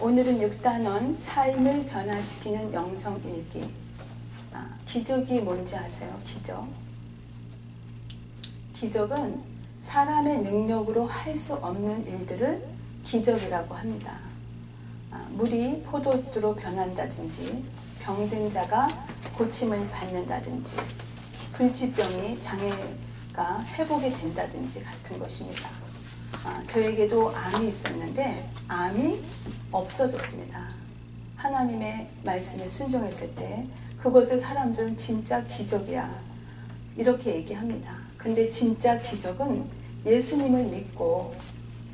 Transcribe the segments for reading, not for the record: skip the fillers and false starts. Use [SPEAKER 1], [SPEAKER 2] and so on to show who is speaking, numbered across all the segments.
[SPEAKER 1] 오늘은 6단원 삶을 변화시키는 영성일기. 기적이 뭔지 아세요? 기적은 사람의 능력으로 할 수 없는 일들을 기적이라고 합니다. 물이 포도주로 변한다든지, 병든 자가 고침을 받는다든지, 불치병이 장애가 회복이 된다든지 같은 것입니다. 저에게도 암이 있었는데 암이 없어졌습니다. 하나님의 말씀에 순종했을 때 그것을 사람들은 진짜 기적이야 이렇게 얘기합니다. 근데 진짜 기적은 예수님을 믿고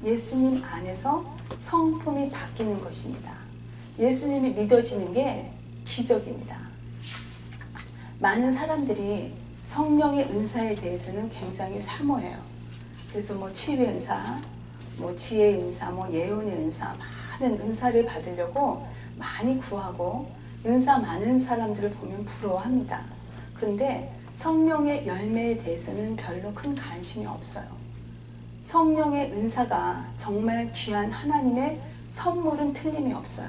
[SPEAKER 1] 예수님 안에서 성품이 바뀌는 것입니다. 예수님이 믿어지는 게 기적입니다. 많은 사람들이 성령의 은사에 대해서는 굉장히 사모해요. 그래서 치유의 은사, 지혜의 은사, 예언의 은사, 많은 은사를 받으려고 많이 구하고 은사 많은 사람들을 보면 부러워합니다. 그런데 성령의 열매에 대해서는 별로 큰 관심이 없어요. 성령의 은사가 정말 귀한 하나님의 선물은 틀림이 없어요.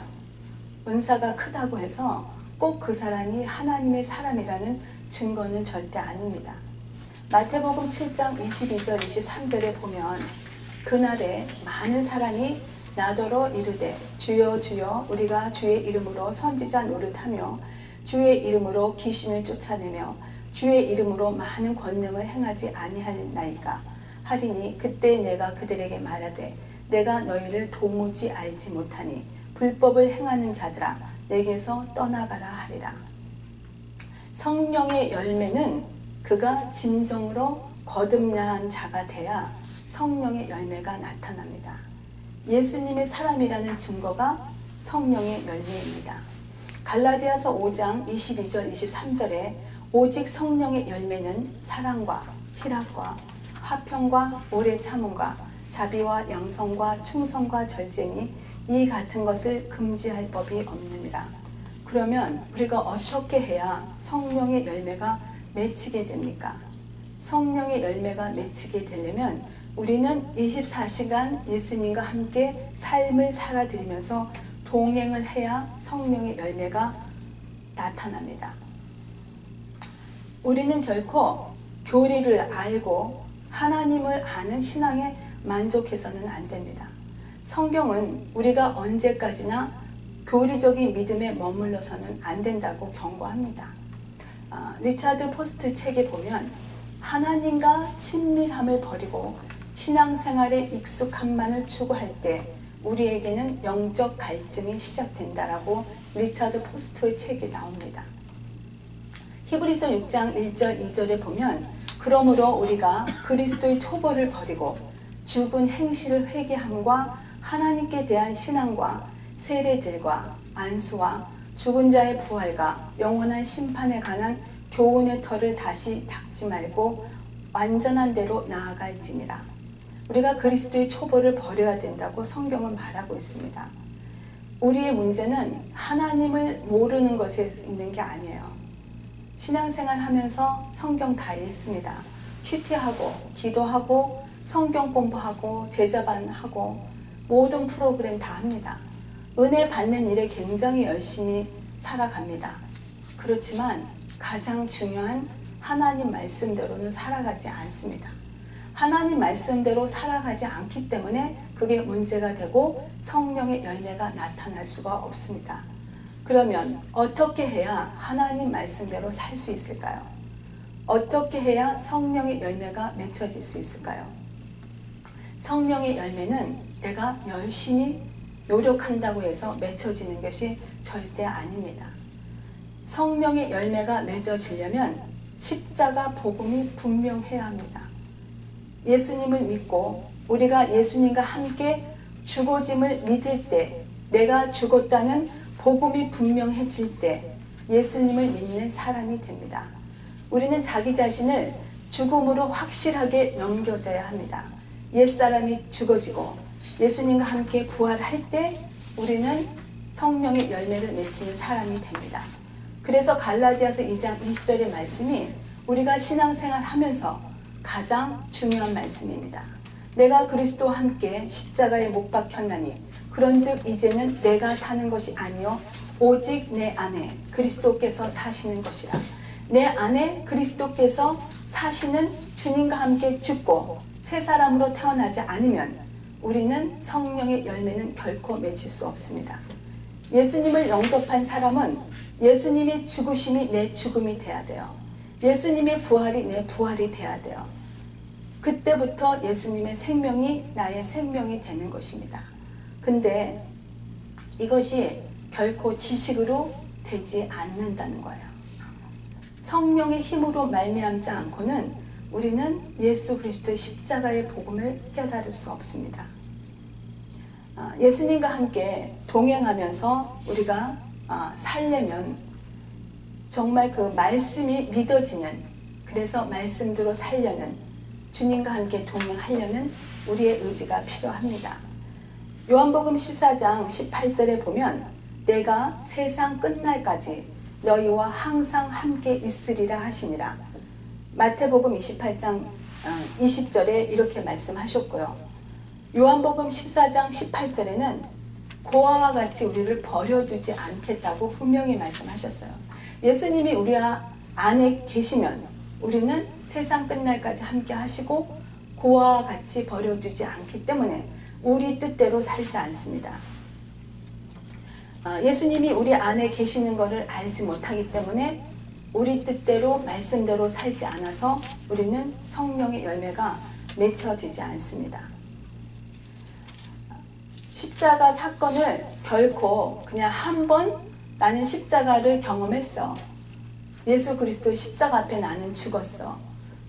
[SPEAKER 1] 은사가 크다고 해서 꼭 그 사람이 하나님의 사람이라는 증거는 절대 아닙니다. 마태복음 7장 22절 23절에 보면 그날에 많은 사람이 나더러 이르되 주여 주여 우리가 주의 이름으로 선지자 노릇하며 주의 이름으로 귀신을 쫓아내며 주의 이름으로 많은 권능을 행하지 아니하나이까 하리니 그때 내가 그들에게 말하되 내가 너희를 도무지 알지 못하니 불법을 행하는 자들아 내게서 떠나가라 하리라. 성령의 열매는 그가 진정으로 거듭난 자가 돼야 성령의 열매가 나타납니다. 예수님의 사람이라는 증거가 성령의 열매입니다. 갈라디아서 5장 22절 23절에 오직 성령의 열매는 사랑과 희락과 화평과 오래 참음과 자비와 양성과 충성과 절제니 이 같은 것을 금지할 법이 없느니라. 그러면 우리가 어떻게 해야 성령의 열매가 맺히게 됩니까? 성령의 열매가 맺히게 되려면 우리는 24시간 예수님과 함께 삶을 살아드리면서 동행을 해야 성령의 열매가 나타납니다. 우리는 결코 교리를 알고 하나님을 아는 신앙에 만족해서는 안 됩니다. 성경은 우리가 언제까지나 교리적인 믿음에 머물러서는 안 된다고 경고합니다. 리차드 포스트 책에 보면 하나님과 친밀함을 버리고 신앙생활에 익숙함만을 추구할 때 우리에게는 영적 갈증이 시작된다라고 리차드 포스트의 책이 나옵니다. 히브리서 6장 1절 2절에 보면 그러므로 우리가 그리스도의 초보를 버리고 죽은 행실을 회개함과 하나님께 대한 신앙과 세례들과 안수와 죽은 자의 부활과 영원한 심판에 관한 교훈의 털을 다시 닦지 말고 완전한 대로 나아갈지니라. 우리가 그리스도의 초보를 버려야 된다고 성경은 말하고 있습니다. 우리의 문제는 하나님을 모르는 것에 있는 게 아니에요. 신앙생활 하면서 성경 다 읽습니다. 큐티하고 기도하고 성경 공부하고 제자반하고 모든 프로그램 다 합니다. 은혜 받는 일에 굉장히 열심히 살아갑니다. 그렇지만 가장 중요한 하나님 말씀대로는 살아가지 않습니다. 하나님 말씀대로 살아가지 않기 때문에 그게 문제가 되고 성령의 열매가 나타날 수가 없습니다. 그러면 어떻게 해야 하나님 말씀대로 살 수 있을까요? 어떻게 해야 성령의 열매가 맺혀질 수 있을까요? 성령의 열매는 내가 열심히 노력한다고 해서 맺혀지는 것이 절대 아닙니다. 성령의 열매가 맺어지려면 십자가 복음이 분명해야 합니다. 예수님을 믿고 우리가 예수님과 함께 죽어짐을 믿을 때 내가 죽었다는 복음이 분명해질 때 예수님을 믿는 사람이 됩니다. 우리는 자기 자신을 죽음으로 확실하게 넘겨져야 합니다. 옛사람이 죽어지고 예수님과 함께 부활할 때 우리는 성령의 열매를 맺히는 사람이 됩니다. 그래서 갈라디아서 2장 20절의 말씀이 우리가 신앙생활 하면서 가장 중요한 말씀입니다. 내가 그리스도와 함께 십자가에 못 박혔나니 그런즉 이제는 내가 사는 것이 아니요 오직 내 안에 그리스도께서 사시는 것이라. 내 안에 그리스도께서 사시는 주님과 함께 죽고 새 사람으로 태어나지 않으면 우리는 성령의 열매는 결코 맺을 수 없습니다. 예수님을 영접한 사람은 예수님의 죽으심이 내 죽음이 돼야 돼요. 예수님의 부활이 내 부활이 돼야 돼요. 그때부터 예수님의 생명이 나의 생명이 되는 것입니다. 근데 이것이 결코 지식으로 되지 않는다는 거예요. 성령의 힘으로 말미암지 않고는 우리는 예수 그리스도의 십자가의 복음을 깨달을 수 없습니다. 예수님과 함께 동행하면서 우리가 살려면 정말 그 말씀이 믿어지는, 그래서 말씀대로 살려는, 주님과 함께 동행하려는 우리의 의지가 필요합니다. 요한복음 14장 18절에 보면 내가 세상 끝날까지 너희와 항상 함께 있으리라 하시니라. 마태복음 28장 20절에 이렇게 말씀하셨고요. 요한복음 14장 18절에는 고아와 같이 우리를 버려두지 않겠다고 분명히 말씀하셨어요. 예수님이 우리 안에 계시면 우리는 세상 끝날까지 함께 하시고 고아와 같이 버려두지 않기 때문에 우리 뜻대로 살지 않습니다. 예수님이 우리 안에 계시는 것을 알지 못하기 때문에 우리 뜻대로 말씀대로 살지 않아서 우리는 성령의 열매가 맺혀지지 않습니다. 십자가 사건을 결코 그냥 한 번 나는 십자가를 경험했어. 예수 그리스도 십자가 앞에 나는 죽었어.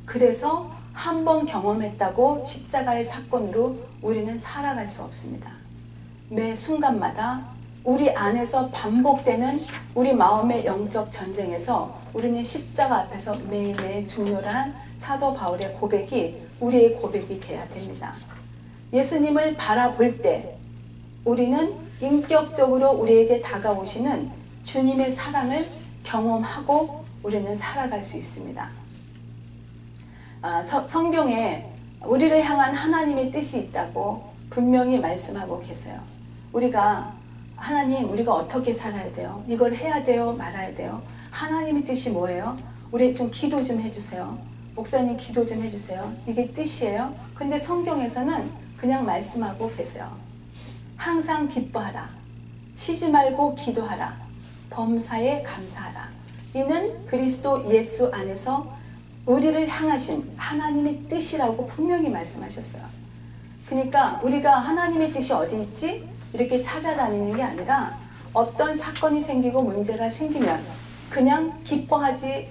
[SPEAKER 1] 그래서 한 번 경험했다고 십자가의 사건으로 우리는 살아갈 수 없습니다. 매 순간마다 우리 안에서 반복되는 우리 마음의 영적 전쟁에서 우리는 십자가 앞에서 매일매일 중요한 사도 바울의 고백이 우리의 고백이 되어야 됩니다. 예수님을 바라볼 때 우리는 인격적으로 우리에게 다가오시는 주님의 사랑을 경험하고 우리는 살아갈 수 있습니다. 성경에 우리를 향한 하나님의 뜻이 있다고 분명히 말씀하고 계세요. 하나님, 우리가 어떻게 살아야 돼요? 이걸 해야 돼요? 말아야 돼요? 하나님의 뜻이 뭐예요? 우리 좀 기도 좀 해주세요. 목사님 기도 좀 해주세요. 이게 뜻이에요? 근데 성경에서는 그냥 말씀하고 계세요. 항상 기뻐하라. 쉬지 말고 기도하라. 범사에 감사하라. 이는 그리스도 예수 안에서 우리를 향하신 하나님의 뜻이라고 분명히 말씀하셨어요. 그러니까 우리가 하나님의 뜻이 어디 있지? 이렇게 찾아다니는 게 아니라 어떤 사건이 생기고 문제가 생기면 그냥 기뻐하지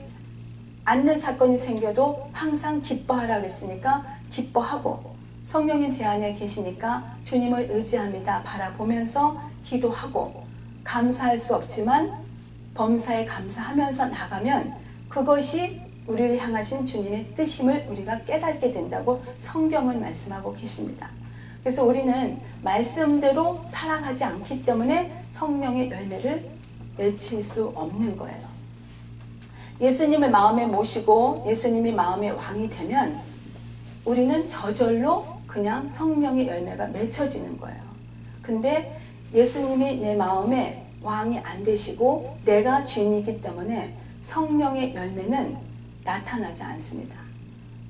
[SPEAKER 1] 않는 사건이 생겨도 항상 기뻐하라 그랬으니까 기뻐하고, 성령님 제 안에 계시니까 주님을 의지합니다 바라보면서 기도하고, 감사할 수 없지만 범사에 감사하면서 나가면 그것이 우리를 향하신 주님의 뜻임을 우리가 깨닫게 된다고 성경은 말씀하고 계십니다. 그래서 우리는 말씀대로 살아가지 않기 때문에 성령의 열매를 맺힐 수 없는 거예요. 예수님을 마음에 모시고 예수님이 마음의 왕이 되면 우리는 저절로 그냥 성령의 열매가 맺혀지는 거예요. 근데 예수님이 내 마음에 왕이 안 되시고 내가 주인이기 때문에 성령의 열매는 나타나지 않습니다.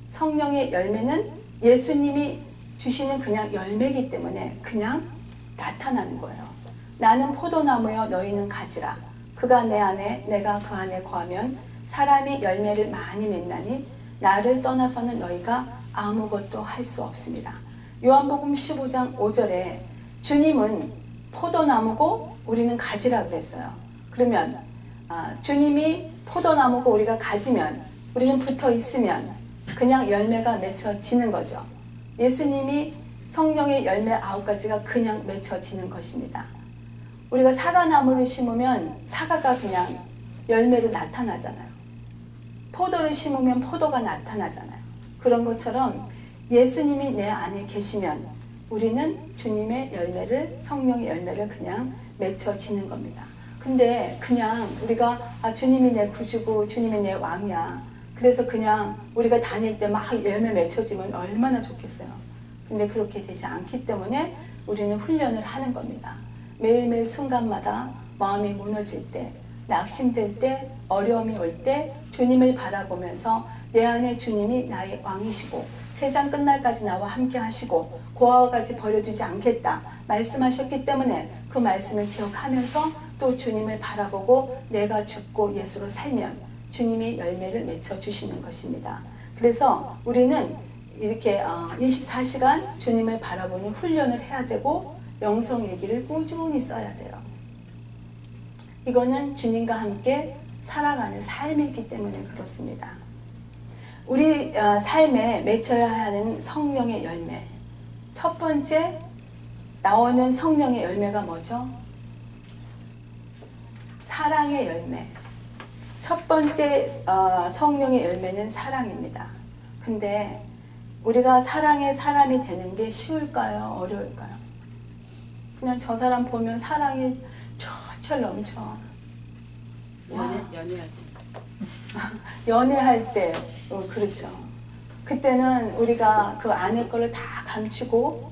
[SPEAKER 1] 성령의 열매는 예수님이 주시는 그냥 열매이기 때문에 그냥 나타나는 거예요. 나는 포도나무여 너희는 가지라. 그가 내 안에 내가 그 안에 거하면 사람이 열매를 많이 맺나니 나를 떠나서는 너희가 아무것도 할 수 없습니다. 요한복음 15장 5절에 주님은 포도나무고 우리는 가지라 그랬어요. 그러면 주님이 포도나무고 우리가 가지면 우리는 붙어 있으면 그냥 열매가 맺혀지는 거죠. 예수님이 성령의 열매 9가지가 그냥 맺혀지는 것입니다. 우리가 사과나무를 심으면 사과가 그냥 열매로 나타나잖아요. 포도를 심으면 포도가 나타나잖아요. 그런 것처럼 예수님이 내 안에 계시면 우리는 주님의 열매를, 성령의 열매를 그냥 맺혀지는 겁니다. 근데 그냥 우리가 주님이 내 구주고 주님이 내 왕이야. 그래서 그냥 우리가 다닐 때 막 열매 맺혀지면 얼마나 좋겠어요. 근데 그렇게 되지 않기 때문에 우리는 훈련을 하는 겁니다. 매일매일 순간마다 마음이 무너질 때, 낙심될 때, 어려움이 올 때 주님을 바라보면서 내 안에 주님이 나의 왕이시고 세상 끝날까지 나와 함께 하시고 고아와 같이 버려두지 않겠다 말씀하셨기 때문에 그 말씀을 기억하면서 또 주님을 바라보고 내가 죽고 예수로 살면 주님이 열매를 맺혀 주시는 것입니다. 그래서 우리는 이렇게 24시간 주님을 바라보는 훈련을 해야 되고 영성 일기를 꾸준히 써야 돼요. 이거는 주님과 함께 살아가는 삶이기 때문에 그렇습니다. 우리 삶에 맺혀야 하는 성령의 열매. 첫 번째 나오는 성령의 열매가 뭐죠? 사랑의 열매. 첫 번째 성령의 열매는 사랑입니다. 근데 우리가 사랑의 사람이 되는 게 쉬울까요? 어려울까요? 그냥 저 사람 보면 사랑이 철철 넘쳐.
[SPEAKER 2] 연애할 때.
[SPEAKER 1] 연애할 때, 그렇죠. 그때는 우리가 그 안에 거를 다 감추고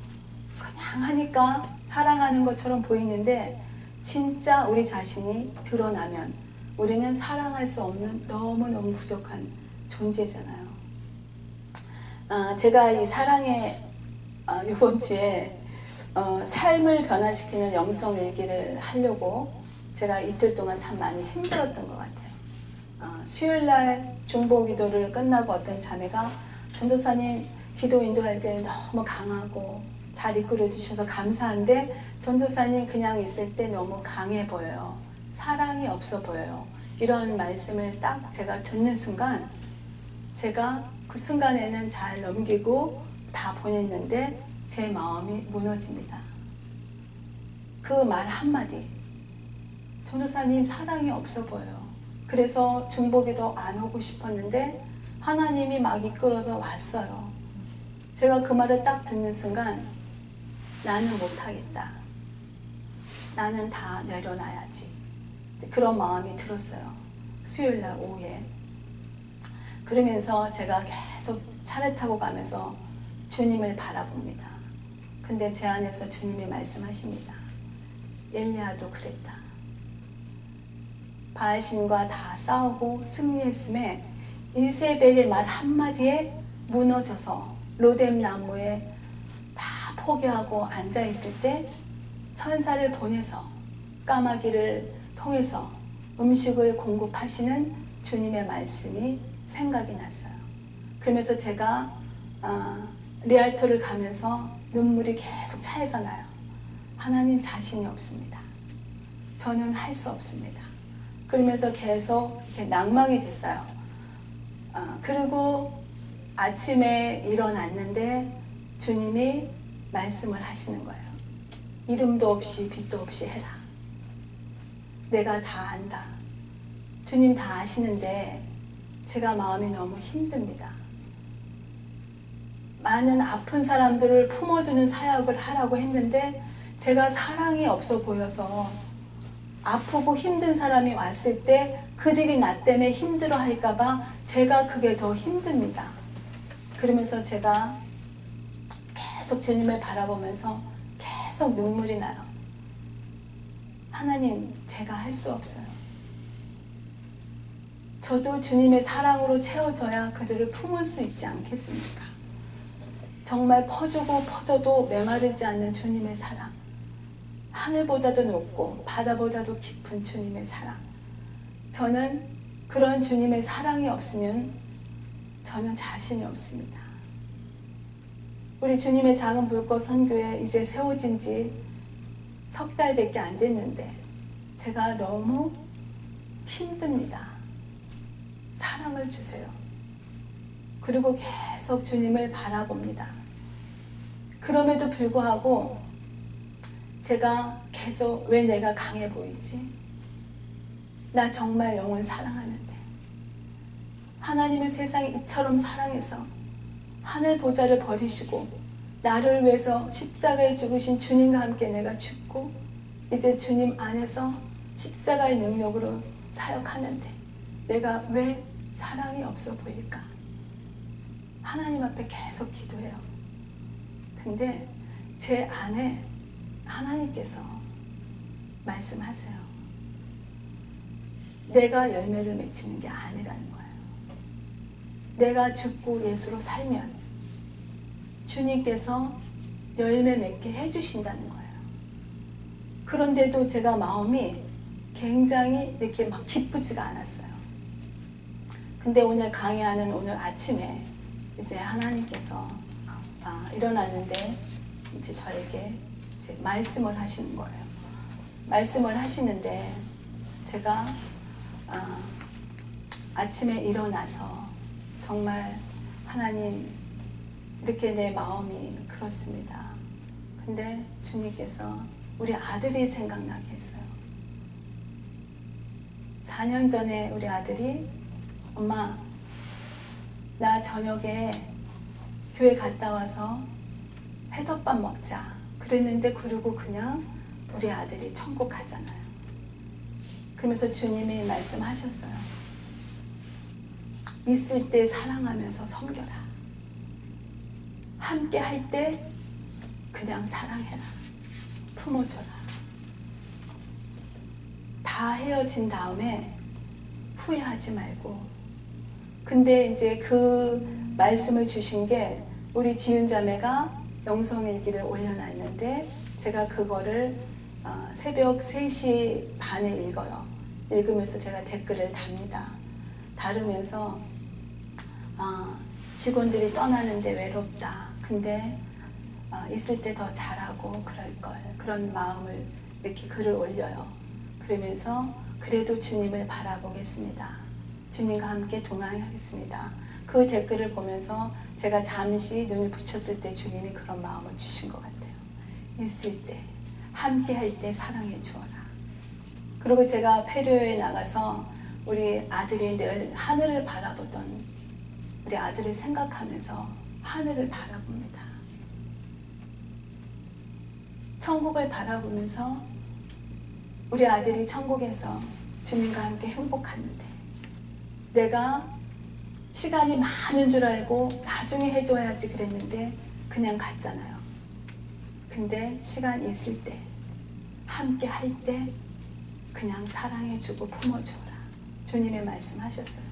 [SPEAKER 1] 그냥 하니까 사랑하는 것처럼 보이는데 진짜 우리 자신이 드러나면 우리는 사랑할 수 없는 너무너무 부족한 존재잖아요. 제가 이 사랑의 이번 주에 삶을 변화시키는 영성 일기를 하려고 제가 이틀 동안 참 많이 힘들었던 것 같아요. 수요일날 중보기도를 끝나고 어떤 자매가 전도사님 기도 인도할 때 너무 강하고 잘 이끌어 주셔서 감사한데 전도사님 그냥 있을 때 너무 강해 보여요. 사랑이 없어 보여요. 이런 말씀을 딱 제가 듣는 순간 제가 그 순간에는 잘 넘기고 다 보냈는데 제 마음이 무너집니다. 그 말 한마디. 전도사님 사랑이 없어 보여요. 그래서 중보기도 안 오고 싶었는데 하나님이 막 이끌어서 왔어요. 제가 그 말을 딱 듣는 순간 나는 못하겠다. 나는 다 내려놔야지. 그런 마음이 들었어요. 수요일날 오후에. 그러면서 제가 계속 차를 타고 가면서 주님을 바라봅니다. 근데 제 안에서 주님이 말씀하십니다. 엘리야도 그랬다. 바알신과 다 싸우고 승리했음에 이세벨의 말 한마디에 무너져서 로뎀 나무에 다 포기하고 앉아있을 때 천사를 보내서 까마귀를 통해서 음식을 공급하시는 주님의 말씀이 생각이 났어요. 그러면서 제가 리알토를 가면서 눈물이 계속 차에서 나요. 하나님 자신이 없습니다. 저는 할 수 없습니다. 그러면서 계속 이렇게 낭망이 됐어요. 그리고 아침에 일어났는데 주님이 말씀을 하시는 거예요. 이름도 없이 빛도 없이 해라. 내가 다 안다. 주님 다 아시는데 제가 마음이 너무 힘듭니다. 많은 아픈 사람들을 품어주는 사역을 하라고 했는데 제가 사랑이 없어 보여서 아프고 힘든 사람이 왔을 때 그들이 나 때문에 힘들어 할까봐 제가 그게 더 힘듭니다. 그러면서 제가 계속 주님을 바라보면서 계속 눈물이 나요. 하나님, 제가 할 수 없어요. 저도 주님의 사랑으로 채워져야 그들을 품을 수 있지 않겠습니까? 정말 퍼주고 퍼져도 메마르지 않는 주님의 사랑. 하늘보다도 높고 바다보다도 깊은 주님의 사랑. 저는 그런 주님의 사랑이 없으면 저는 자신이 없습니다. 우리 주님의 작은 불꽃 선교회 이제 세워진 지 석 달밖에 안 됐는데 제가 너무 힘듭니다. 사랑을 주세요. 그리고 계속 주님을 바라봅니다. 그럼에도 불구하고 제가 계속 왜 내가 강해 보이지? 나 정말 영을 사랑하는데 하나님은 세상이 이처럼 사랑해서 하늘 보좌를 버리시고 나를 위해서 십자가에 죽으신 주님과 함께 내가 죽고 이제 주님 안에서 십자가의 능력으로 사역하는데 내가 왜 사랑이 없어 보일까? 하나님 앞에 계속 기도해요. 근데 제 안에 하나님께서 말씀하세요. 내가 열매를 맺히는 게 아니라는 거예요. 내가 죽고 예수로 살면 주님께서 열매 맺게 해주신다는 거예요. 그런데도 제가 마음이 굉장히 이렇게 막 기쁘지가 않았어요. 근데 오늘 강의하는 오늘 아침에 이제 하나님께서 일어났는데 이제 저에게 이제 말씀을 하시는 거예요. 말씀을 하시는데 제가 아침에 일어나서 정말 하나님 이렇게 내 마음이 그렇습니다. 근데 주님께서 우리 아들이 생각나게 했어요. 4년 전에 우리 아들이 엄마 나 저녁에 교회 갔다 와서 회덮밥 먹자 그랬는데 그러고 그냥 우리 아들이 천국 가잖아요. 그러면서 주님이 말씀하셨어요. 있을 때 사랑하면서 섬겨라. 함께 할 때 그냥 사랑해라. 품어줘라. 다 헤어진 다음에 후회하지 말고. 근데 이제 그 말씀을 주신 게 우리 지은 자매가 영성일기를 올려놨는데 제가 그거를 새벽 3시 반에 읽어요. 읽으면서 제가 댓글을 답니다. 다루면서 직원들이 떠나는데 외롭다. 근데 있을 때 더 잘하고 그럴걸. 그런 마음을 이렇게 글을 올려요. 그러면서 그래도 주님을 바라보겠습니다. 주님과 함께 동행하겠습니다. 그 댓글을 보면서 제가 잠시 눈을 붙였을 때 주님이 그런 마음을 주신 것 같아요. 있을 때, 함께 할 때 사랑해 주어라. 그리고 제가 페루에 나가서 우리 아들이 늘 하늘을 바라보던 우리 아들을 생각하면서 하늘을 바라봅니다. 천국을 바라보면서 우리 아들이 천국에서 주님과 함께 행복하는데 내가 시간이 많은 줄 알고 나중에 해줘야지 그랬는데 그냥 갔잖아요. 근데 시간 있을 때 함께 할 때 그냥 사랑해주고 품어주어라. 주님이 말씀하셨어요.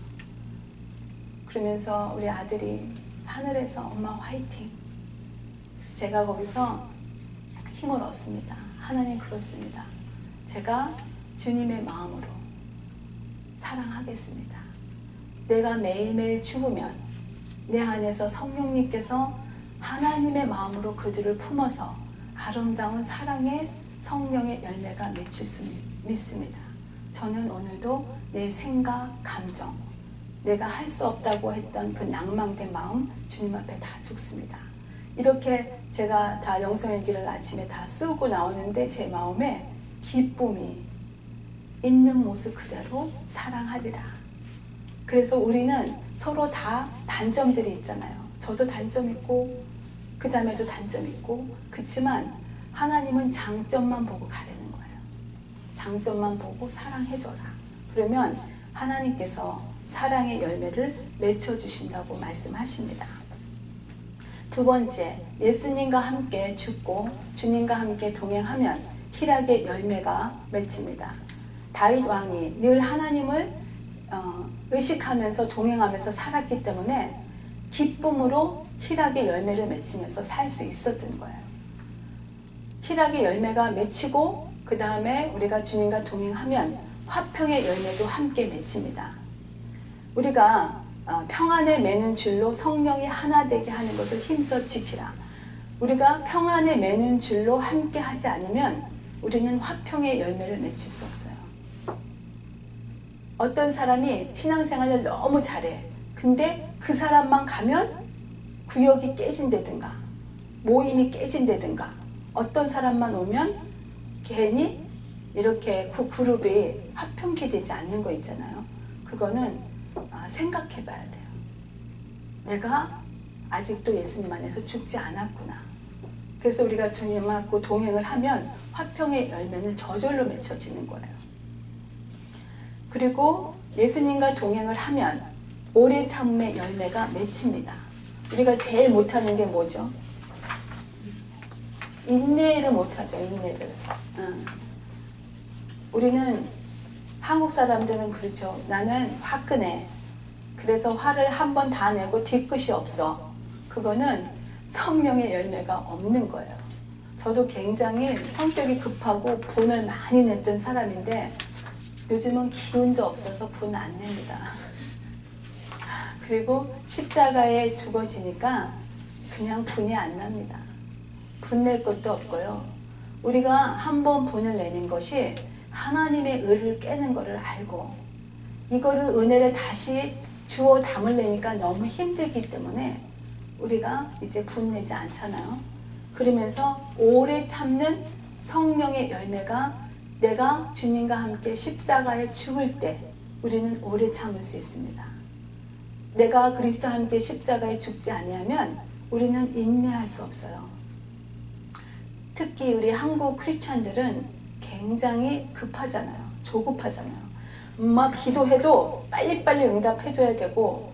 [SPEAKER 1] 그러면서 우리 아들이 하늘에서 엄마 화이팅. 그래서 제가 거기서 힘을 얻습니다. 하나님 그렇습니다. 제가 주님의 마음으로 사랑하겠습니다. 내가 매일매일 죽으면 내 안에서 성령님께서 하나님의 마음으로 그들을 품어서 아름다운 사랑의 성령의 열매가 맺힐 수 믿습니다. 저는 오늘도 내 생각, 감정, 내가 할 수 없다고 했던 그 낭망된 마음 주님 앞에 다 죽습니다. 이렇게 제가 다 영성일기를 아침에 다 쓰고 나오는데 제 마음에 기쁨이 있는 모습 그대로 사랑하리라. 그래서 우리는 서로 다 단점들이 있잖아요. 저도 단점 있고 그 자매도 단점 있고 그렇지만 하나님은 장점만 보고 가르는 거예요. 장점만 보고 사랑해줘라. 그러면 하나님께서 사랑의 열매를 맺혀주신다고 말씀하십니다. 두 번째, 예수님과 함께 죽고 주님과 함께 동행하면 희락의 열매가 맺힙니다. 다윗 왕이 늘 하나님을 의식하면서 동행하면서 살았기 때문에 기쁨으로 희락의 열매를 맺히면서 살 수 있었던 거예요. 희락의 열매가 맺히고 그 다음에 우리가 주님과 동행하면 화평의 열매도 함께 맺힙니다. 우리가 평안에 매는 줄로 성령이 하나 되게 하는 것을 힘써 지키라. 우리가 평안에 매는 줄로 함께 하지 않으면 우리는 화평의 열매를 맺힐 수 없어요. 어떤 사람이 신앙생활을 너무 잘해. 근데 그 사람만 가면 구역이 깨진다든가 모임이 깨진다든가 어떤 사람만 오면 괜히 이렇게 그 그룹이 화평케 되지 않는 거 있잖아요. 그거는 생각해 봐야 돼요. 내가 아직도 예수님 안에서 죽지 않았구나. 그래서 우리가 주님하고 동행을 하면 화평의 열매는 저절로 맺혀지는 거예요. 그리고 예수님과 동행을 하면 오래 참음의 열매가 맺힙니다. 우리가 제일 못하는 게 뭐죠? 인내를 못하죠. 인내를. 우리는 한국 사람들은 그렇죠. 나는 화끈해. 그래서 화를 한 번 다 내고 뒤끝이 없어. 그거는 성령의 열매가 없는 거예요. 저도 굉장히 성격이 급하고 분을 많이 냈던 사람인데 요즘은 기운도 없어서 분 안 냅니다. 그리고 십자가에 죽어지니까 그냥 분이 안 납니다. 분 낼 것도 없고요. 우리가 한 번 분을 내는 것이 하나님의 의를 깨는 것을 알고 이거를 은혜를 다시 주어 담으려니까 너무 힘들기 때문에 우리가 이제 분 내지 않잖아요. 그러면서 오래 참는 성령의 열매가 내가 주님과 함께 십자가에 죽을 때 우리는 오래 참을 수 있습니다. 내가 그리스도와 함께 십자가에 죽지 아니하면 우리는 인내할 수 없어요. 특히 우리 한국 크리스찬들은 굉장히 급하잖아요. 조급하잖아요. 막 기도해도 빨리빨리 응답해줘야 되고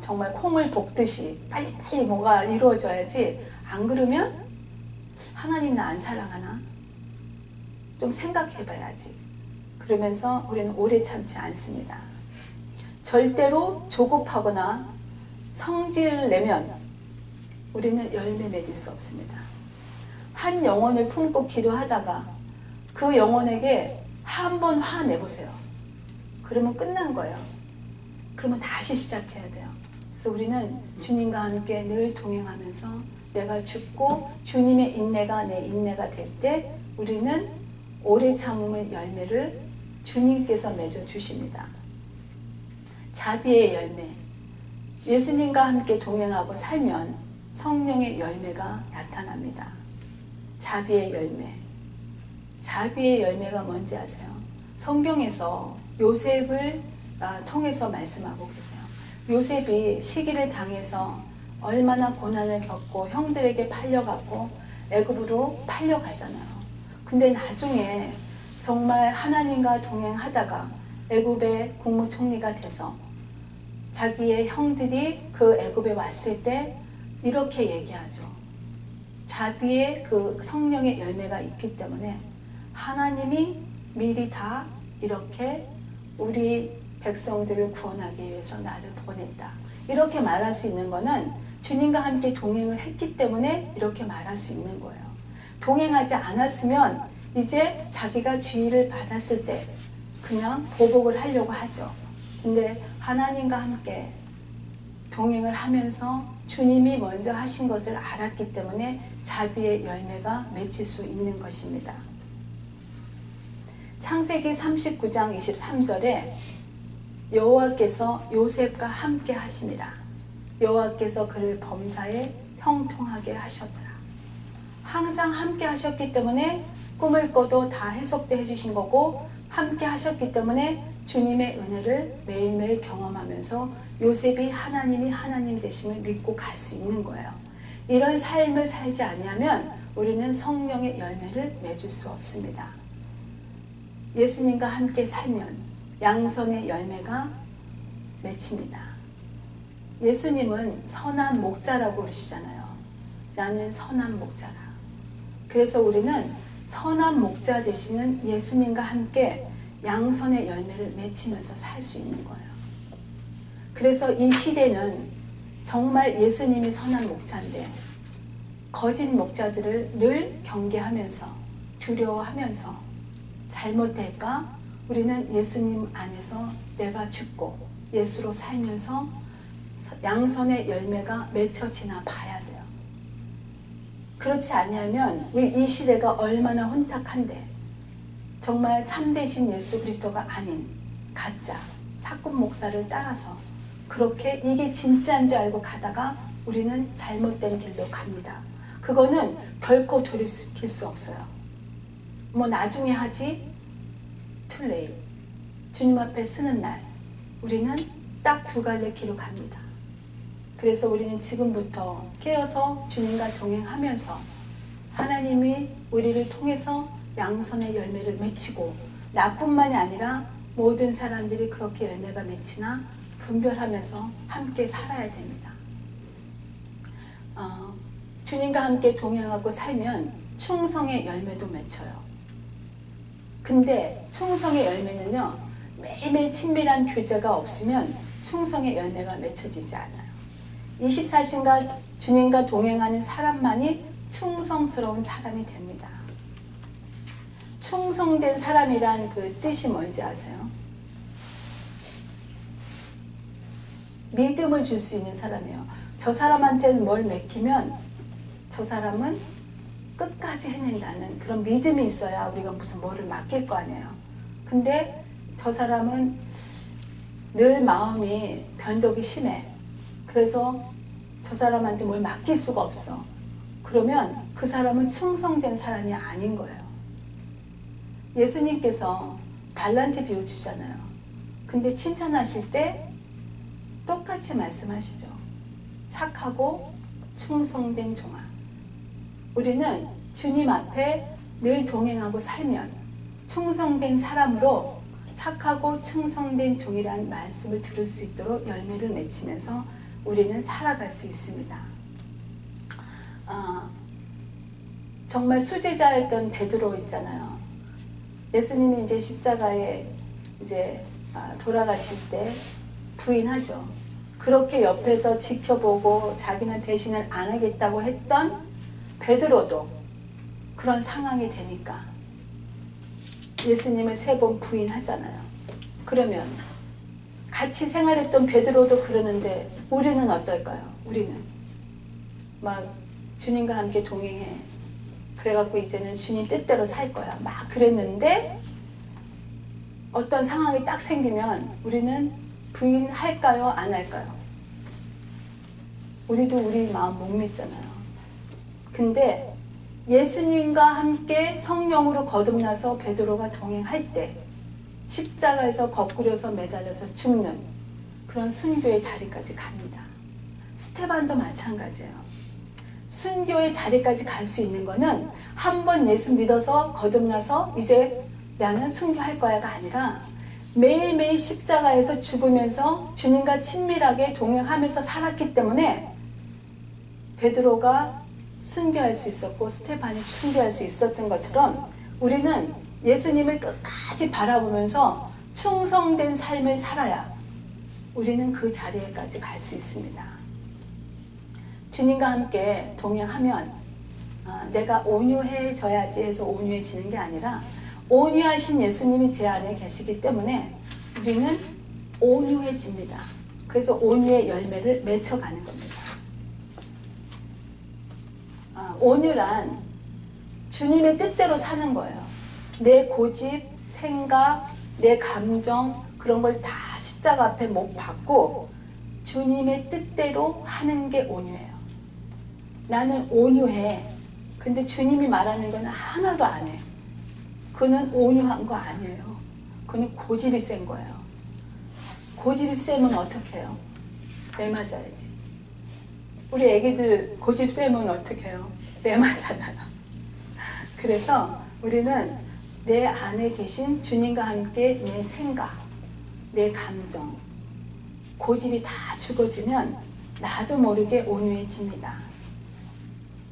[SPEAKER 1] 정말 콩을 볶듯이 빨리빨리 뭐가 이루어져야지 안 그러면 하나님 나 안 사랑하나? 좀 생각해봐야지. 그러면서 우리는 오래 참지 않습니다. 절대로 조급하거나 성질을 내면 우리는 열매 맺을 수 없습니다. 한 영혼을 품고 기도하다가 그 영혼에게 한 번 화내보세요. 그러면 끝난 거예요. 그러면 다시 시작해야 돼요. 그래서 우리는 주님과 함께 늘 동행하면서 내가 죽고 주님의 인내가 내 인내가 될 때 우리는 오래 참음의 열매를 주님께서 맺어 주십니다. 자비의 열매. 예수님과 함께 동행하고 살면 성령의 열매가 나타납니다. 자비의 열매. 자비의 열매가 뭔지 아세요? 성경에서 요셉을 통해서 말씀하고 계세요. 요셉이 시기를 당해서 얼마나 고난을 겪고 형들에게 팔려갔고 애굽으로 팔려가잖아요. 근데 나중에 정말 하나님과 동행하다가 애굽의 국무총리가 돼서 자기의 형들이 그 애굽에 왔을 때 이렇게 얘기하죠. 자비의 그 성령의 열매가 있기 때문에 하나님이 미리 다 이렇게 우리 백성들을 구원하기 위해서 나를 보냈다. 이렇게 말할 수 있는 거는 주님과 함께 동행을 했기 때문에 이렇게 말할 수 있는 거예요. 동행하지 않았으면 이제 자기가 주의를 받았을 때 그냥 보복을 하려고 하죠. 근데 하나님과 함께 동행을 하면서 주님이 먼저 하신 것을 알았기 때문에 자비의 열매가 맺힐 수 있는 것입니다. 창세기 39장 23절에 여호와께서 요셉과 함께 하심이라. 여호와께서 그를 범사에 형통하게 하셨더라. 항상 함께 하셨기 때문에 꿈을 꿔도 다 해석돼 해주신 거고 함께 하셨기 때문에 주님의 은혜를 매일매일 경험하면서 요셉이 하나님이 하나님 되심을 믿고 갈 수 있는 거예요. 이런 삶을 살지 아니하면 우리는 성령의 열매를 맺을 수 없습니다. 예수님과 함께 살면 양선의 열매가 맺힙니다. 예수님은 선한 목자라고 그러시잖아요. 나는 선한 목자라. 그래서 우리는 선한 목자 되시는 예수님과 함께 양선의 열매를 맺히면서 살 수 있는 거예요. 그래서 이 시대는 정말 예수님이 선한 목자인데 거짓 목자들을 늘 경계하면서 두려워하면서 잘못될까? 우리는 예수님 안에서 내가 죽고 예수로 살면서 양선의 열매가 맺혀지나 봐야 돼요. 그렇지 않으면 우리 이 시대가 얼마나 혼탁한데 정말 참되신 예수 그리스도가 아닌 가짜 사꾼 목사를 따라서 그렇게 이게 진짜인 줄 알고 가다가 우리는 잘못된 길로 갑니다. 그거는 결코 돌이킬 수 없어요. 뭐 나중에 하지? too late. 주님 앞에 서는 날 우리는 딱 두 갈래 길로 갑니다. 그래서 우리는 지금부터 깨어서 주님과 동행하면서 하나님이 우리를 통해서 양선의 열매를 맺히고 나뿐만이 아니라 모든 사람들이 그렇게 열매가 맺히나 분별하면서 함께 살아야 됩니다. 주님과 함께 동행하고 살면 충성의 열매도 맺혀요. 근데 충성의 열매는요, 매일매일 친밀한 교제가 없으면 충성의 열매가 맺혀지지 않아요. 24시간 주님과 동행하는 사람만이 충성스러운 사람이 됩니다. 충성된 사람이란 그 뜻이 뭔지 아세요? 믿음을 줄 수 있는 사람이에요. 저 사람한테 뭘 맡기면 저 사람은 끝까지 해낸다는 그런 믿음이 있어야 우리가 무슨 뭐를 맡길 거 아니에요. 근데 저 사람은 늘 마음이 변덕이 심해. 그래서 저 사람한테 뭘 맡길 수가 없어. 그러면 그 사람은 충성된 사람이 아닌 거예요. 예수님께서 달란트 비유 주잖아요. 근데 칭찬하실 때 똑같이 말씀하시죠. 착하고 충성된 종아. 우리는 주님 앞에 늘 동행하고 살면 충성된 사람으로 착하고 충성된 종이라는 말씀을 들을 수 있도록 열매를 맺히면서 우리는 살아갈 수 있습니다. 정말 수제자였던 베드로 있잖아요. 예수님이 이제 십자가에 이제 돌아가실 때 부인하죠. 그렇게 옆에서 지켜보고 자기는 배신을 안 하겠다고 했던 베드로도 그런 상황이 되니까 예수님을 3번 부인하잖아요. 그러면 같이 생활했던 베드로도 그러는데 우리는 어떨까요? 우리는 막 주님과 함께 동행해. 그래갖고 이제는 주님 뜻대로 살 거야. 막 그랬는데 어떤 상황이 딱 생기면 우리는 부인할까요? 안 할까요? 우리도 우리 마음 못 믿잖아요. 근데 예수님과 함께 성령으로 거듭나서 베드로가 동행할 때 십자가에서 거꾸려서 매달려서 죽는 그런 순교의 자리까지 갑니다. 스테반도 마찬가지예요. 순교의 자리까지 갈 수 있는 거는 한 번 예수 믿어서 거듭나서 이제 나는 순교할 거야가 아니라 매일매일 십자가에서 죽으면서 주님과 친밀하게 동행하면서 살았기 때문에 베드로가 순교할 수 있었고 스테반이 순교할 수 있었던 것처럼 우리는 예수님을 끝까지 바라보면서 충성된 삶을 살아야 우리는 그 자리에까지 갈 수 있습니다. 주님과 함께 동행하면 내가 온유해져야지 해서 온유해지는 게 아니라 온유하신 예수님이 제 안에 계시기 때문에 우리는 온유해집니다. 그래서 온유의 열매를 맺혀가는 겁니다. 온유란 주님의 뜻대로 사는 거예요. 내 고집, 생각, 내 감정 그런 걸 다 십자가 앞에 못 박고 주님의 뜻대로 하는 게 온유예요. 나는 온유해. 근데 주님이 말하는 건 하나도 안 해. 그는 온유한 거 아니에요. 그는 고집이 센 거예요. 고집이 세면 어떻게 해요? 매맞아야지. 우리 애기들 고집 세면 어떻게 해요? 매맞잖아요. 그래서 우리는 내 안에 계신 주님과 함께 내 생각, 내 감정, 고집이 다 죽어지면 나도 모르게 온유해집니다.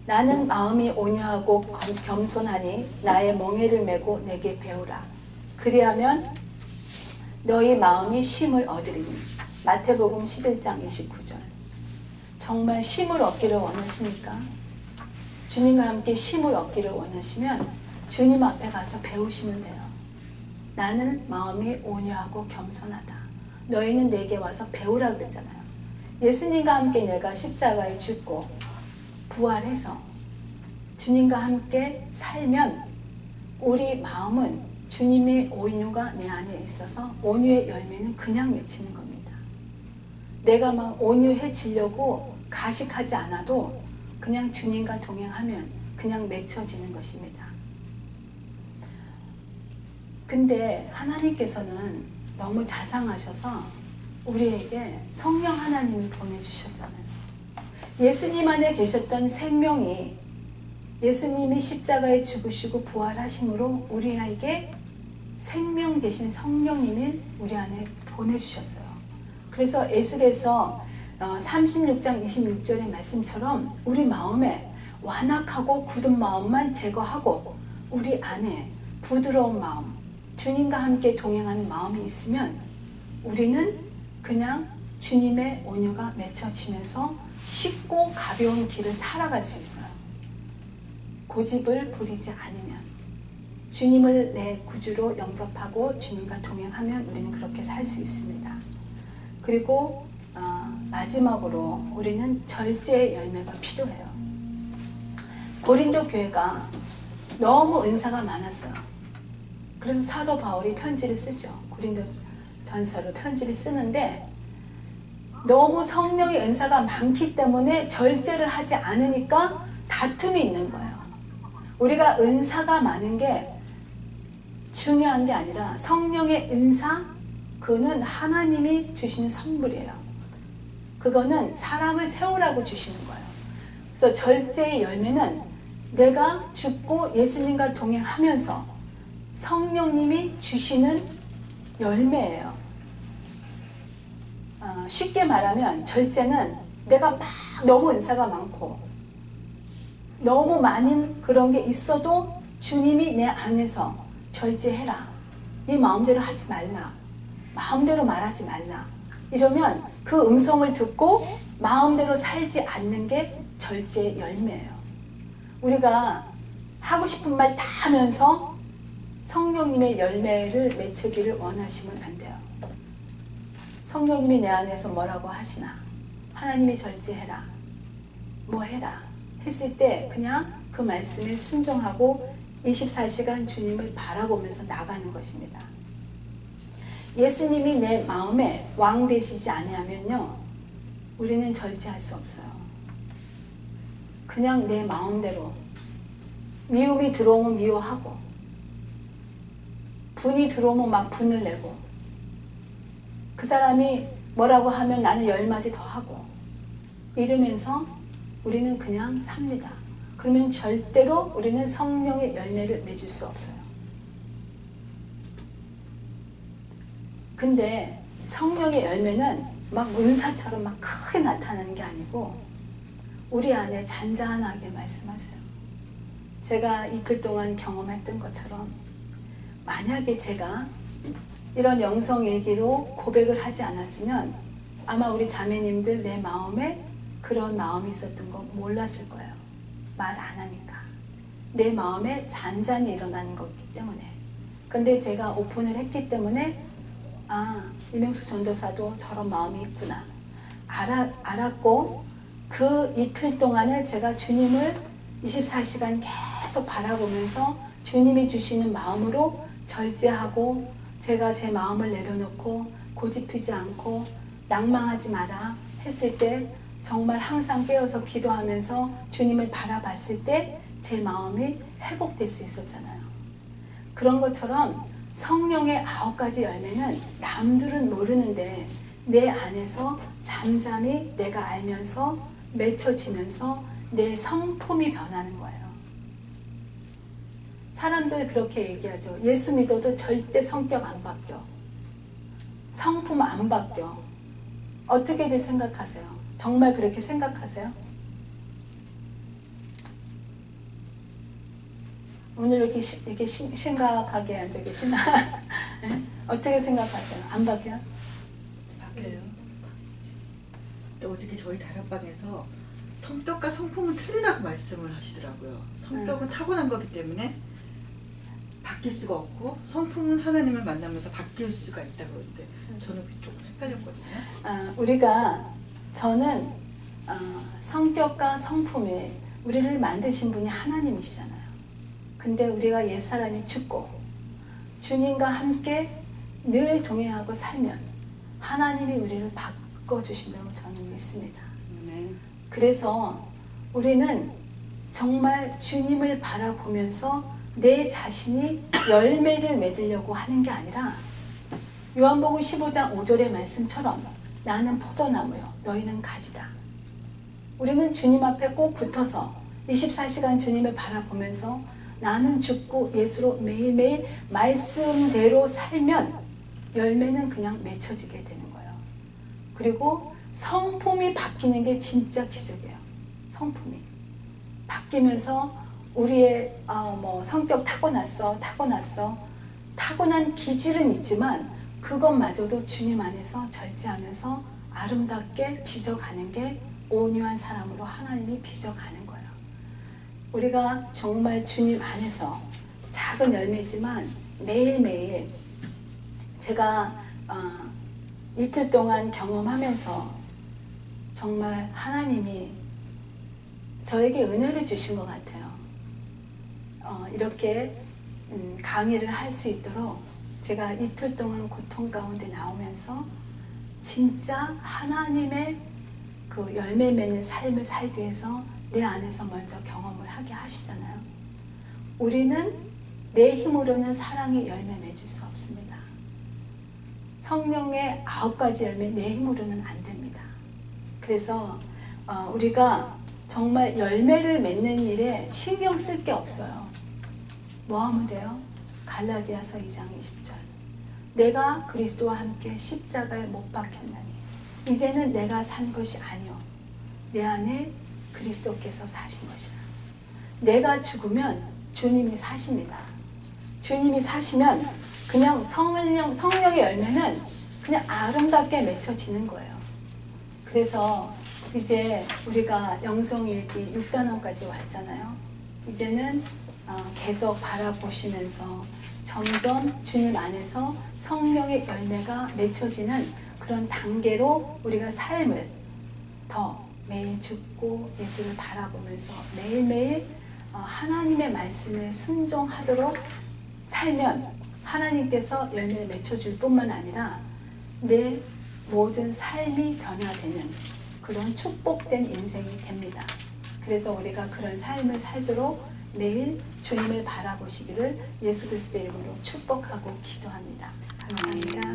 [SPEAKER 1] 나는 마음이 온유하고 겸손하니 나의 멍에를 메고 내게 배우라. 그리하면 너희 마음이 쉼을 얻으리니. 마태복음 11장 29절. 정말 쉼을 얻기를 원하십니까? 주님과 함께 쉼을 얻기를 원하시면 주님 앞에 가서 배우시면 돼요. 나는 마음이 온유하고 겸손하다. 너희는 내게 와서 배우라 그랬잖아요. 예수님과 함께 내가 십자가에 죽고 부활해서 주님과 함께 살면 우리 마음은 주님의 온유가 내 안에 있어서 온유의 열매는 그냥 맺히는 겁니다. 내가 막 온유해지려고 가식하지 않아도 그냥 주님과 동행하면 그냥 맺혀지는 것입니다. 근데 하나님께서는 너무 자상하셔서 우리에게 성령 하나님을 보내주셨잖아요. 예수님 안에 계셨던 생명이 예수님이 십자가에 죽으시고 부활하심으로 우리에게 생명 되신 성령님을 우리 안에 보내주셨어요. 그래서 에스겔서 36장 26절의 말씀처럼 우리 마음에 완악하고 굳은 마음만 제거하고 우리 안에 부드러운 마음, 주님과 함께 동행하는 마음이 있으면 우리는 그냥 주님의 온유가 맺혀지면서 쉽고 가벼운 길을 살아갈 수 있어요. 고집을 부리지 않으면, 주님을 내 구주로 영접하고 주님과 동행하면 우리는 그렇게 살 수 있습니다. 그리고 마지막으로 우리는 절제의 열매가 필요해요. 고린도 교회가 너무 은사가 많았어요. 그래서 사도 바울이 편지를 쓰죠. 고린도 전서를 편지를 쓰는데 너무 성령의 은사가 많기 때문에 절제를 하지 않으니까 다툼이 있는 거예요. 우리가 은사가 많은 게 중요한 게 아니라 성령의 은사, 그거는 하나님이 주시는 선물이에요. 그거는 사람을 세우라고 주시는 거예요. 그래서 절제의 열매는 내가 죽고 예수님과 동행하면서 성령님이 주시는 열매예요. 쉽게 말하면 절제는 내가 막 너무 은사가 많고 너무 많은 그런 게 있어도 주님이 내 안에서 절제해라. 네 마음대로 하지 말라. 마음대로 말하지 말라. 이러면 그 음성을 듣고 마음대로 살지 않는 게 절제의 열매예요. 우리가 하고 싶은 말 다 하면서 성령님의 열매를 맺히기를 원하시면 안 돼요. 성령님이 내 안에서 뭐라고 하시나, 하나님이 절제해라, 뭐 해라 했을 때 그냥 그 말씀에 순종하고 24시간 주님을 바라보면서 나가는 것입니다. 예수님이 내 마음에 왕 되시지 아니하면요, 우리는 절제할 수 없어요. 그냥 내 마음대로 미움이 들어오면 미워하고 분이 들어오면 막 분을 내고 그 사람이 뭐라고 하면 나는 10마디 더 하고 이러면서 우리는 그냥 삽니다. 그러면 절대로 우리는 성령의 열매를 맺을 수 없어요. 근데 성령의 열매는 막 은사처럼 막 크게 나타나는 게 아니고 우리 안에 잔잔하게 말씀하세요. 제가 이틀 동안 경험했던 것처럼 만약에 제가 이런 영성일기로 고백을 하지 않았으면 아마 우리 자매님들 내 마음에 그런 마음이 있었던 거 몰랐을 거예요. 말 안 하니까. 내 마음에 잔잔히 일어나는 거기 때문에. 근데 제가 오픈을 했기 때문에 이명숙 전도사도 저런 마음이 있구나 알았고 그 이틀 동안을 제가 주님을 24시간 계속 바라보면서 주님이 주시는 마음으로 절제하고 제가 제 마음을 내려놓고 고집피지 않고 낭망하지 마라 했을 때 정말 항상 깨어서 기도하면서 주님을 바라봤을 때 제 마음이 회복될 수 있었잖아요. 그런 것처럼 성령의 9가지 열매는 남들은 모르는데 내 안에서 잠잠히 내가 알면서 맺혀지면서 내 성품이 변하는 거예요. 사람들 그렇게 얘기하죠. 예수 믿어도 절대 성격 안 바뀌어. 성품 안 바뀌어. 어떻게들 생각하세요? 정말 그렇게 생각하세요? 오늘 이렇게 심각하게 앉아 계시나? 네? 어떻게 생각하세요? 안 바뀌어요?
[SPEAKER 2] 바뀌어요.
[SPEAKER 3] 또 어저께 저희 다락방에서 성격과 성품은 틀리다고 말씀을 하시더라고요. 성격은 타고난 거기 때문에 바뀔 수가 없고 성품은 하나님을 만나면서 바뀔 수가 있다고 그러는데 저는 조금 헷갈렸거든요.
[SPEAKER 1] 저는 성격과 성품이 우리를 만드신 분이 하나님이시잖아요. 근데 우리가 옛사람이 죽고 주님과 함께 늘 동행하고 살면 하나님이 우리를 바꿔주신다고 저는 믿습니다.
[SPEAKER 2] 네.
[SPEAKER 1] 그래서 우리는 정말 주님을 바라보면서 내 자신이 열매를 맺으려고 하는 게 아니라 요한복음 15장 5절의 말씀처럼 나는 포도나무요 너희는 가지다. 우리는 주님 앞에 꼭 붙어서 24시간 주님을 바라보면서 나는 죽고 예수로 매일매일 말씀대로 살면 열매는 그냥 맺혀지게 되는 거예요. 그리고 성품이 바뀌는 게 진짜 기적이에요. 성품이. 바뀌면서 우리의 성격 타고난 기질은 있지만 그것마저도 주님 안에서 절제하면서 아름답게 빚어가는 게 온유한 사람으로 하나님이 빚어가는 거예요. 우리가 정말 주님 안에서 작은 열매지만 매일매일 제가 이틀 동안 경험하면서 정말 하나님이 저에게 은혜를 주신 것 같아요. 이렇게 강의를 할 수 있도록 제가 이틀 동안 고통 가운데 나오면서 진짜 하나님의 그 열매 맺는 삶을 살기 위해서 내 안에서 먼저 경험을 하게 하시잖아요. 우리는 내 힘으로는 사랑의 열매 맺을 수 없습니다. 성령의 9가지 열매 내 힘으로는 안 됩니다. 그래서 우리가 정말 열매를 맺는 일에 신경 쓸 게 없어요. 뭐 하면 돼요? 갈라디아서 2장 20절. 내가 그리스도와 함께 십자가에 못 박혔나니 이제는 내가 산 것이 아니요 내 안에 그리스도께서 사신 것이라. 내가 죽으면 주님이 사십니다. 주님이 사시면 그냥 성령의 열매는 그냥 아름답게 맺혀지는 거예요. 그래서 이제 우리가 영성일기 6단원까지 왔잖아요. 이제는 계속 바라보시면서 점점 주님 안에서 성령의 열매가 맺혀지는 그런 단계로 우리가 삶을 더 매일 죽고 예수를 바라보면서 매일매일 하나님의 말씀에 순종하도록 살면 하나님께서 열매를 맺혀줄 뿐만 아니라 내 모든 삶이 변화되는 그런 축복된 인생이 됩니다. 그래서 우리가 그런 삶을 살도록 매일 주님을 바라보시기를 예수 그리스도의 이름으로 축복하고 기도합니다. 감사합니다.